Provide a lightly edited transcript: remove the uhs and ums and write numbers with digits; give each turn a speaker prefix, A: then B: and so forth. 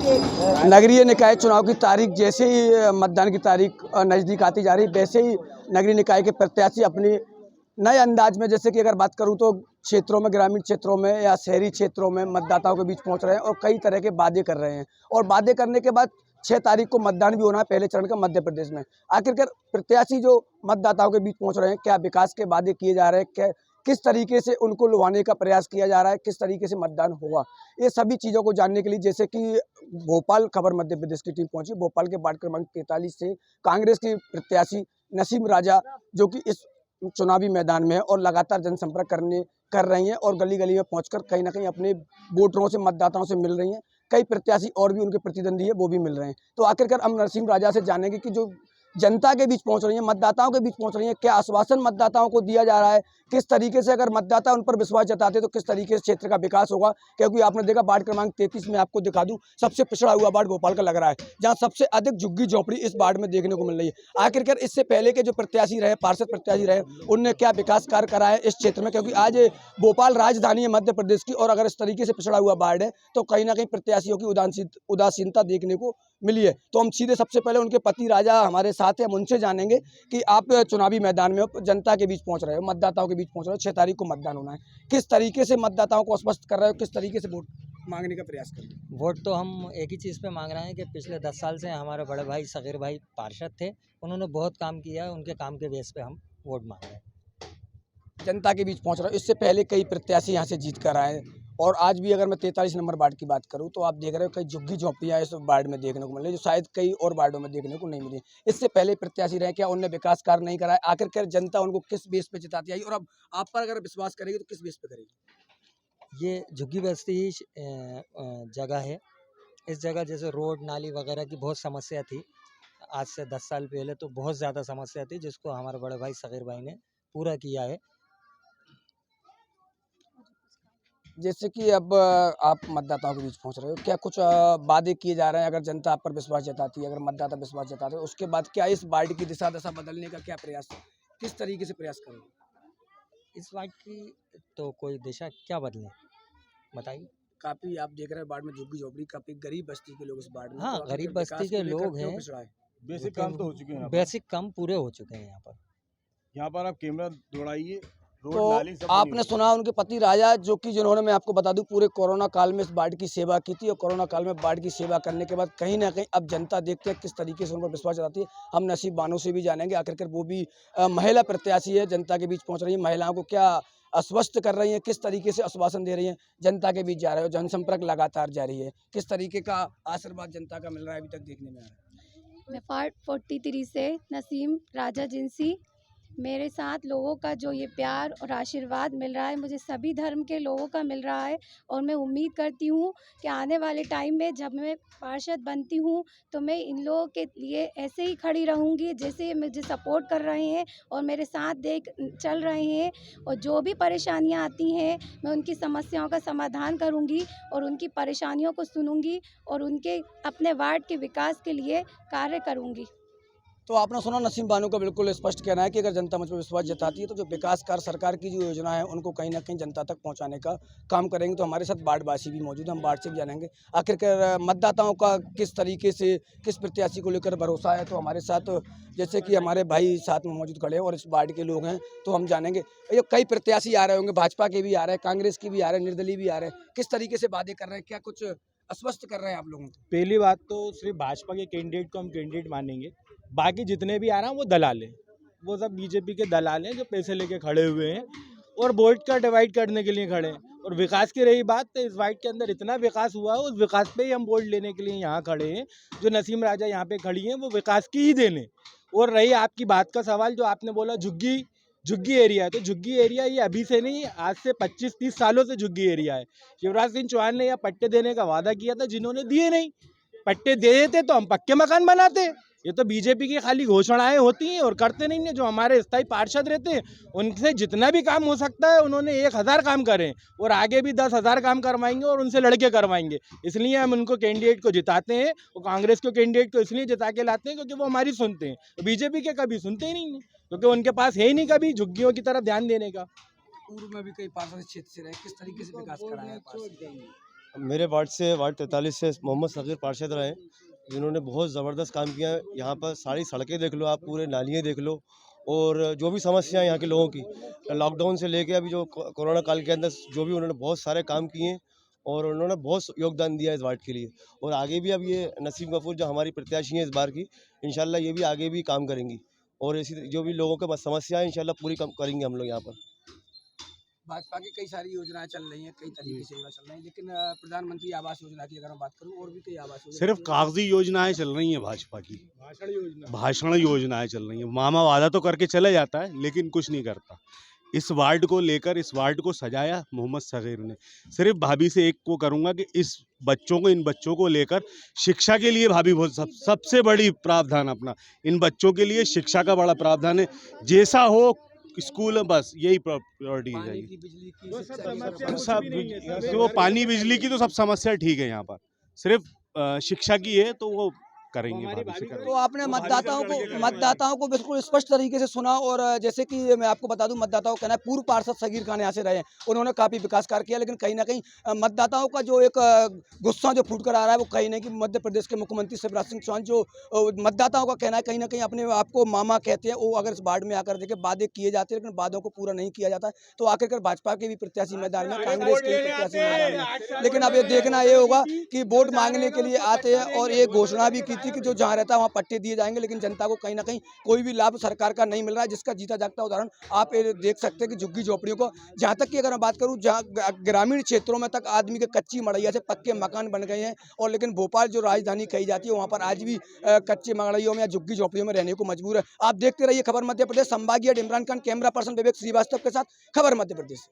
A: नगरीय निकाय चुनाव की तारीख जैसे ही मतदान की तारीख नज़दीक आती जा रही, वैसे ही नगरीय निकाय के प्रत्याशी अपनी नए अंदाज में, जैसे कि अगर बात करूं तो क्षेत्रों में, ग्रामीण क्षेत्रों में या शहरी क्षेत्रों में मतदाताओं के बीच पहुंच रहे हैं और कई तरह के वादे कर रहे हैं। और वादे करने के बाद 6 तारीख को मतदान भी होना है पहले चरण का मध्य प्रदेश में। आखिरकार प्रत्याशी जो मतदाताओं के बीच पहुंच रहे हैं, क्या विकास के वादे किए जा रहे हैं, क्या किस तरीके से उनको लुभाने का प्रयास किया जा रहा है, किस तरीके से मतदान होगा, ये सभी चीज़ों को जानने के लिए जैसे कि भोपाल खबर मध्य प्रदेश की टीम पहुंची। भोपाल के वार्ड क्रमांक 43 से कांग्रेस की प्रत्याशी नसीम राजा, जो कि इस चुनावी मैदान में है और लगातार जनसंपर्क कर रही हैं और गली गली में पहुंचकर कहीं ना कहीं अपने वोटरों से, मतदाताओं से मिल रही हैं। कई प्रत्याशी और भी उनके प्रतिद्वंदी है, वो भी मिल रहे हैं। तो आखिरकार हम नसीम राजा से जानेंगे कि जो जनता के बीच पहुंच रही है, मतदाताओं के बीच पहुंच रही है, क्या आश्वासन मतदाताओं को दिया जा रहा है, किस तरीके से अगर मतदाता उन पर विश्वास जताते तो किस तरीके से क्षेत्र का विकास होगा। क्योंकि आपने देखा वार्ड क्रमांक 33 में, आपको दिखा दूं, सबसे पिछड़ा हुआ वार्ड भोपाल का लग रहा है, जहां सबसे अधिक झुग्गी झोपड़ी इस वार्ड में देखने को मिल रही है। आखिरकार इससे पहले के जो प्रत्याशी रहे, पार्षद प्रत्याशी रहे, उनने क्या विकास कार्य करा है इस क्षेत्र में। क्योंकि आज भोपाल राजधानी है मध्य प्रदेश की, और अगर इस तरीके से पिछड़ा हुआ वार्ड है तो कहीं ना कहीं प्रत्याशियों की उदासीनता देखने को मिली है। तो हम सीधे सबसे पहले उनके पति राजा हमारे साथ हैं, हम उनसे जानेंगे कि आप चुनावी मैदान में हो, जनता के बीच पहुंच रहे हो, मतदाताओं के बीच पहुंच रहे हो, 6 तारीख को मतदान होना है, किस तरीके से मतदाताओं को आश्वस्त कर रहे हो, किस तरीके से वोट मांगने का प्रयास कर रहे हो?
B: वोट तो हम एक ही चीज़ पे मांग रहे हैं कि पिछले 10 साल से हमारे बड़े भाई, सगीर भाई पार्षद थे, उन्होंने बहुत काम किया है, उनके काम के बेस पे हम वोट मांग रहे हैं।
A: जनता के बीच पहुंच रहे हो। इससे पहले कई प्रत्याशी यहाँ से जीत कर आए, और आज भी अगर मैं 43 नंबर वार्ड की बात करूं तो आप देख रहे हो कई झुग्गी झोंपड़ियां इस वार्ड में देखने को मिल रही है, जो शायद कई और वार्डों में देखने को नहीं मिली। इससे पहले प्रत्याशी रहे, क्या उनने विकास कार्य नहीं कराए? आखिरकार जनता उनको किस बेस पे जिताती आई, और अब आप पर अगर विश्वास करेगी तो किस बेस पे करेगी?
B: ये झुग्गी बस्ती ही जगह है। इस जगह जैसे रोड नाली वगैरह की बहुत समस्या थी, आज से 10 साल पहले तो बहुत ज़्यादा समस्या थी, जिसको हमारे बड़े भाई सगीर भाई ने पूरा किया है।
A: जैसे कि अब आप मतदाताओं के बीच पहुंच रहे हो, क्या कुछ वादे किए जा रहे हैं? अगर जनता आप पर विश्वास जताती है, अगर मतदाता विश्वास जताते हैं, उसके बाद क्या इस वार्ड की दिशा दशा बदलने का क्या प्रयास है? किस तरीके से प्रयास करोगे?
B: इस वार्ड की तो कोई दिशा क्या बदले, बताइए।
A: काफी आप देख रहे हैं वार्ड में झुग्गी झोपड़ी, काफी गरीब बस्ती के लोग इस वार्ड में,
B: हाँ,
A: तो
B: गरीब
A: आखिरकार
B: बस्ती
A: विकास
B: के
A: को लेकर
B: लोग
A: क्यों
B: हैं।
A: पिछड़ा है?
C: बेसिक काम तो हो चुके हैं यहाँ पर।
B: बेसिक काम पूरे हो चुके हैं यहाँ पर।
C: यहाँ पर आप कैमरा दौड़ाइए, रोड
A: तो
C: नाली सब बनी
A: आपने
C: हुई है।
A: सुना उनके पति राजा, जो कि जिन्होंने, मैं आपको बता दूं, पूरे कोरोना काल में इस वार्ड की सेवा की थी, और कोरोना काल में वार्ड की सेवा करने के बाद कहीं ना कहीं अब जनता देखते हैं किस तरीके से उन पर विश्वास जताती है। हम नसीब बानो से भी जानेंगे, आखिरकार वो भी महिला प्रत्याशी है, जनता के बीच पहुंच रही है, महिलाओं को क्या आश्वस्त कर रही है, किस तरीके से आश्वासन दे रही है, जनता के बीच जा रहे हो, जनसंपर्क लगातार जारी है, किस तरीके का आशीर्वाद जनता का मिल रहा है अभी तक देखने में आ रहा है?
D: मैं वार्ड 43 से नसीम राजा जिनसी, मेरे साथ लोगों का जो ये प्यार और आशीर्वाद मिल रहा है, मुझे सभी धर्म के लोगों का मिल रहा है। और मैं उम्मीद करती हूँ कि आने वाले टाइम में जब मैं पार्षद बनती हूँ तो मैं इन लोगों के लिए ऐसे ही खड़ी रहूँगी जैसे ये मुझे सपोर्ट कर रहे हैं और मेरे साथ चल रहे हैं। और जो भी परेशानियाँ आती हैं, मैं उनकी समस्याओं का समाधान करूँगी और उनकी परेशानियों को सुनूँगी और उनके अपने वार्ड के विकास के लिए कार्य करूँगी।
A: तो आपने सुना नसीम बानो का बिल्कुल स्पष्ट कहना है कि अगर जनता मुझ पर विश्वास जताती है तो जो विकास कार्य, सरकार की जो योजना है, उनको कहीं ना कहीं जनता तक पहुंचाने का काम करेंगे। तो हमारे साथ वार्डवासी भी मौजूद हैं, हम वार्ड से भी जानेंगे आखिरकार मतदाताओं का किस तरीके से, किस प्रत्याशी को लेकर भरोसा है। तो हमारे साथ जैसे कि हमारे भाई साथ में मौजूद खड़े हैं और इस वार्ड के लोग हैं, तो हम जानेंगे। ये कई प्रत्याशी आ रहे होंगे, भाजपा के भी आ रहे हैं, कांग्रेस के भी आ रहे हैं, निर्दलीय भी आ रहे हैं, किस तरीके से वादे कर रहे हैं, क्या कुछ आश्वस्त कर रहे हैं आप लोगों को?
E: पहली बात तो सिर्फ भाजपा के कैंडिडेट को हम कैंडिडेट मानेंगे, बाकी जितने भी आ रहे हैं वो दलाल हैं, वो सब बीजेपी के दलाल हैं जो पैसे लेके खड़े हुए हैं और वोट का डिवाइड करने के लिए खड़े हैं। और विकास की रही बात, तो इस वार्ड के अंदर इतना विकास हुआ है, उस विकास पे ही हम वोट लेने के लिए यहाँ खड़े हैं। जो नसीम राजा यहाँ पे खड़ी हैं वो विकास की ही देने। और रही आपकी बात का सवाल, जो आपने बोला झुग्गी एरिया है, तो झुग्गी एरिया ये अभी से नहीं, आज से 25-30 सालों से झुग्गी एरिया है। शिवराज सिंह चौहान ने यहाँ पट्टे देने का वादा किया था, जिन्होंने दिए नहीं। पट्टे दे देते तो हम पक्के मकान बनाते। ये तो बीजेपी की खाली घोषणाएं होती हैं और करते नहीं हैं। जो हमारे स्थायी पार्षद रहते हैं उनसे जितना भी काम हो सकता है उन्होंने 1000 काम करे और आगे भी 10,000 काम करवाएंगे और उनसे लड़के करवाएंगे। इसलिए हम उनको कैंडिडेट को जिताते हैं और कांग्रेस को कैंडिडेट को इसलिए जिता के लाते हैं क्योंकि वो हमारी सुनते हैं। बीजेपी के कभी सुनते ही नहीं है क्योंकि उनके पास है ही नहीं कभी झुग्गियों की तरफ ध्यान देने का।
A: पूर्व में भी कई पार्षद क्षेत्र से रहे, किस तरीके से विकास कराया है पार्षद?
F: मेरे वार्ड से वार्ड 43 से मोहम्मद सगीर पार्षद रहे, जिन्होंने बहुत ज़बरदस्त काम किया है। यहाँ पर सारी सड़कें देख लो आप, पूरे नालियाँ देख लो, और जो भी समस्या है यहाँ के लोगों की, लॉकडाउन से लेके अभी जो कोरोना काल के अंदर जो भी उन्होंने बहुत सारे काम किए हैं, और उन्होंने बहुत योगदान दिया है इस वार्ड के लिए। और आगे भी अब ये नसीम गफूर जो हमारी प्रत्याशी हैं इस बार की, इंशाल्लाह ये भी आगे भी काम करेंगी, और ऐसी जो भी लोगों के समस्या है इंशाल्लाह पूरी करेंगे हम लोग यहाँ पर।
A: भाजपा की कई सारी योजनाएं चल रही हैं, कई तरीके से योजना चल रही हैं, लेकिन प्रधानमंत्री आवास योजना की अगर मैं बात करूं, और भी कई आवास योजना
G: सिर्फ कागजी योजनाएं चल रही हैं भाजपा की, भाषण योजनाएं चल रही हैं। मामा वादा तो करके चले जाता है लेकिन कुछ नहीं करता। इस वार्ड को लेकर, इस वार्ड को सजाया मोहम्मद सगीर ने। सिर्फ भाभी से एक को करूंगा कि इस बच्चों को, इन बच्चों को लेकर शिक्षा के लिए भाभी बहुत सबसे बड़ी प्रावधान अपना, इन बच्चों के लिए शिक्षा का बड़ा प्रावधान है। जैसा हो स्कूल, बस यही प्रायोरिटी है।
A: बिजली की
G: सब वो पानी बिजली की तो सब समस्या ठीक है यहाँ पर, सिर्फ शिक्षा की है तो वो करेंगे भाभी से करेंगे।
A: तो आपने मतदाताओं को बिल्कुल स्पष्ट तरीके से सुना, और जैसे कि मैं आपको बता दूं, मतदाताओं का कहना है पूर्व पार्षद सगीर खान यहाँ से रहे हैं, उन्होंने काफ़ी विकास कार्य किया, लेकिन कहीं ना कहीं मतदाताओं का जो एक गुस्सा जो फूट कर आ रहा है, वो कहीं ना कहीं मध्य प्रदेश के मुख्यमंत्री शिवराज सिंह चौहान, जो मतदाताओं का कहना है कहीं ना कहीं अपने आपको मामा कहते हैं, वो अगर इस वार्ड में आकर देखे वादे किए जाते हैं लेकिन वादों को पूरा नहीं किया जाता है। तो आखिरकार भाजपा के भी प्रत्याशी मैदान में, कांग्रेस के भी प्रत्याशी मैदान में, लेकिन अब ये देखना ये होगा कि वोट मांगने के लिए आते हैं, और एक घोषणा भी की थी कि जो जहाँ रहता है वहाँ पट्टे दिए जाएंगे, लेकिन जनता को कहीं ना कहीं कोई भी लाभ सरकार का नहीं मिल रहा है, जिसका जीता जागता उदाहरण आप ये देख सकते हैं कि झुग्गी झोपड़ियों को, जहाँ तक कि अगर मैं बात करूँ, जहाँ ग्रामीण क्षेत्रों में तक आदमी के कच्ची मड़ैया से पक्के मकान बन गए हैं, और लेकिन भोपाल जो राजधानी कही जाती है वहाँ पर आज भी कच्ची मड़ैयों में या झुग्गी झोपड़ियों में रहने को मजबूर है। आप देखते रहिए खबर मध्य प्रदेश, संभागीय इमरान खान, कैमरा पर्सन विवेक श्रीवास्तव के साथ खबर मध्य प्रदेश।